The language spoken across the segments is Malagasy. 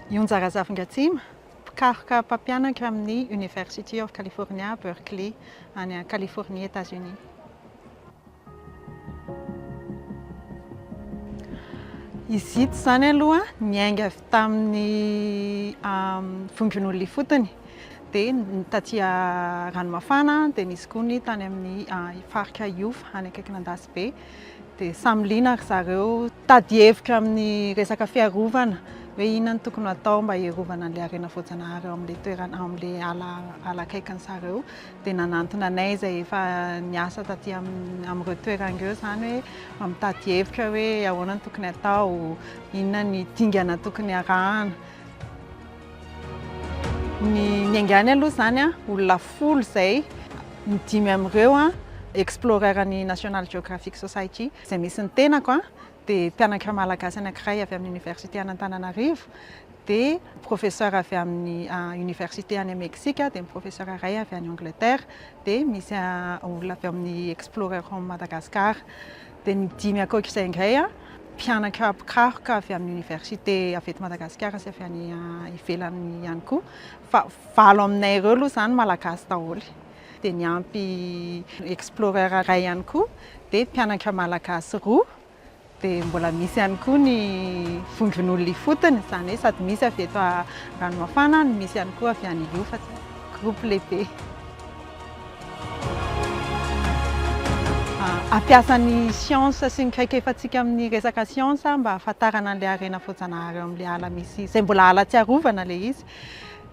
Ion Zarazavin-Gatsima, mpikaroka mpampianatra amin'ny University of California, Berkeley, any Californie, États-Unis. Izy ito zany aloha niainga avy tamin'ny vondron'olona fotony, dia taty Ranomafana, dia nisy koa ny tany amin'ny faritra Iofa any akaikin'Andasibe. Dia samy liana ry zareo tady hevitra amin'ny resaka fiarovana hoe inona no tokony atao mba hiarovana an'ilay harena voajanahary eo amin'ilay toerana, amin'ilay ala akaikin'zareo. Dia nanantona anay izay efa niasa taty amin'ireo toerana ireo zany hoe mitady hevitra hoe ahoana no tokony atao, inona ny dingana tokony arahana. Ny niaingany aloha zany olona 10 izay, ny 5 amin'ireo explorer-ny National Geographic Society izay misy ny tenako dia mpianatra malagasy anankiray avy amin'ny Université Antananarivo, dia professeur avy amin'ny Université any Meksika, dia professeur iray avy any Angleterre, dia misy olona avy amin'ny Explorer Home Madagascar. Dia ny 5 ankoatr'izay indray mpianatra mpikaroka avy amin'ny Université avy eto Madagasikara sy avy any ivelany ihany koa. Fa 7 aminay ireo aloha zany malagasy daholo. Dia niampy explorer iray ihany koa, dia mpianatra malagasy 2, dia mbola misy ihany koa ny vondron'olona fotony, izany hoe sady misy avy eto Ranomafana, misy ihany koa avy any Iofa, groupe lehibe. Ampiasan'ny siansa sy ny kaikefantsika amin'ny resaka siansa mba ahafantarana an'ilay harena voajanahary eo amin'ilay ala misy, izay mbola ala tsy arovana ilay izy.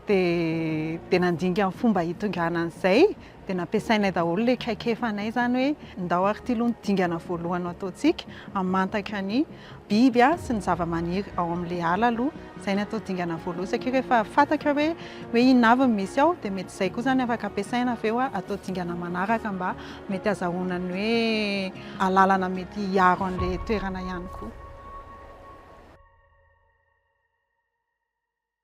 Dia nandinika amin'ny fomba hitondrana an'izay, dia nampiasainay daholo ilay kaikefanay zany hoe ndao ary ity aloha ny dingana voalohany ataontsika, hamantatra ny biby sy ny zava-maniry ao amin'ilay ala aloha, izay ny atao dingana voalohany. Satria rehefa fantatra hoe inona avy no misy ao, dia mety izay koa zany afaka ampiasaina avy eo atao dingana manaraka mba mety azahoana ny hoe alalana mety hiaro an'ilay toerana ihany koa.